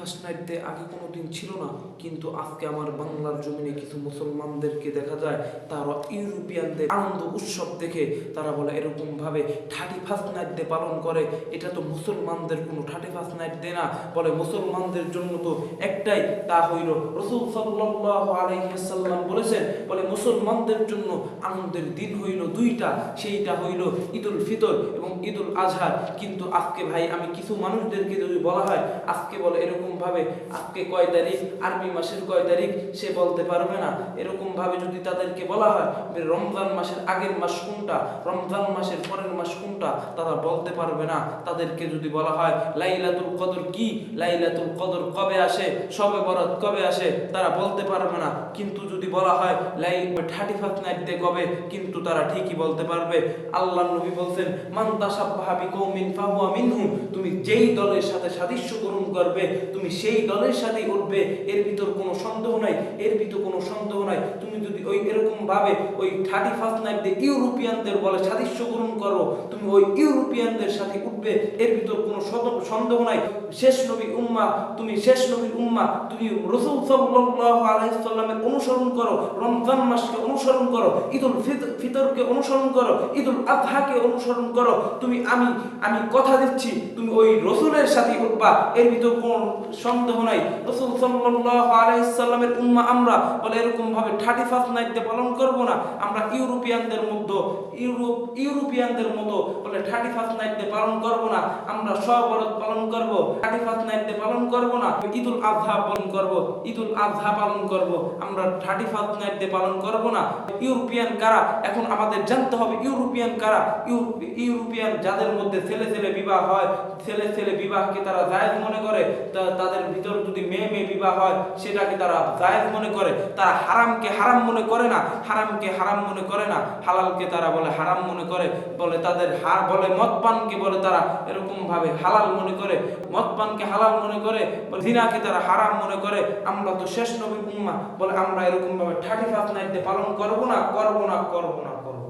First নাইটে আগে কোনোদিন ছিল না, কিন্তু আজকে আমার বাংলার জমিনে কিছু মুসলমানদেরকে দেখা যায় তারা ইউরোপিয়ানদের আনন্দ উৎসব দেখে তারা বলে এরকম ভাবে 31st নাইট ডে পালন করে। এটা তো মুসলমানদের কোনো 31st নাইট ডে না, বলে মুসলমানদের জন্য তো একটাই, তা হইল রাসূল সাল্লাল্লাহু আলাইহি ওয়াসাল্লাম বলেছেন, বলে মুসলমানদের জন্য আনন্দের দিন হইল দুইটা, সেইটা হইল ঈদুল ফিতর এবং ঈদুল আজহা। কিন্তু আজকে ভাই আমি কিছু মানুষদেরকে যদি বলা হয় আজকে বলে এরকম ভাবে আজকে কয় তারিখ, আরবি মাসের কয় তারিখ সে বলতে পারবে না। এরকম ভাবে যদি তাদেরকে বলা হয় রমজান মাসের আগের মাস কোনটা, রমজান মাসের পরের মাস কোনটা, তারা বলতে পারবে না। তাদেরকে যদি বলা হয় লাইলাতুল কদর কি, লাইলাতুল কদর কবে আসে, শবে বরাত কবে আসে, তারা বলতে পারবে না। কিন্তু যদি বলা হয় 31st নাইট ডে কবে, কিন্তু তারা ঠিকই বলতে পারবে। আল্লাহর নবী বলছেন মান তাশাব্বাহা বিকওমিন ফাহুয়া মিনহুম, তুমি যেই দলের সাথে সাদৃশ্য গ্রহণ করবে তুমি সেই দলের সাথেই উঠবে, এর ভিতর কোনো সন্দেহ নাই, এর ভিতর কোনো সন্দেহ নাই। তুমি যদি ওই এরকম ভাবে ওই 31st নাইট ডে ইউরোপিয়ানদের বলে সাদৃশ্য গ্রহণ করো, তুমি ওই ইউরোপিয়ানদের সাথে উঠবে, এর ভিতর কোনো সন্দেহ নাই। শেষ নবীর উম্মাহ, তুমি শেষ নবীর উম্মাহ, তুমি রাসূল সাল্লাল্লাহু আলাইহি ওয়াসাল্লামের অনুসরণ করো, রমজান মাসকে অনুসরণ করো, ঈদুল ফিতরকে অনুসরণ করো, ঈদুল আজহাকে অনুসরণ করো। তুমি আমি কথা দিচ্ছি তুমি ওই রাসূলের সাথে উঠবা, এর ভিতর কোনো সন্দেহ নাই। রাসূল সাল্লাল্লাহু আলাইহি ওয়াসাল্লামের উম্মাহ আমরা, বলে এরকম ভাবে 31st নাইট ডে পালন করব না। আমরা ইউরোপিয়ানদের মতো বলে 31st নাইট ডে পালন করব না। আমরা শবে বরাত পালন করব, 31st নাইট ডে পালন করব না। ঈদুল আজহা পালন করব, ঈদুল আজহা পালন করব, আমরা 31st নাইট ডে পালন করব না। ইউরোপিয়ান কারা, এখন আমাদের জানতে হবে ইউরোপিয়ান কারা। ইউরোপিয়ান যাদের মধ্যে ছেলে ছেলে বিবাহ হয়, ছেলে ছেলে বিবাহকে তারা জায়েজ মনে করে, তাদের ভিতর যদি মেয়ে মেয়ে বিবাহ হয় সেটাকে তারা জায়েজ মনে করে। তারা হারামকে হারাম মনে করে না, হারামকে হারাম মনে করে না, হালালকে তারা বলে হারাম মনে করে। বলে তাদের বলে মদ পানকে বলে তারা এরকম ভাবে হালাল মনে করে, মদ পানকে হালাল মনে করে, জিনাকে তারা হারাম মনে করে। আমরা তো শেষ নবীর উম্মাহ, বলে আমরা এরকম ভাবে 31st নাইট ডে পালন করব না, করব না, করব না, করব না।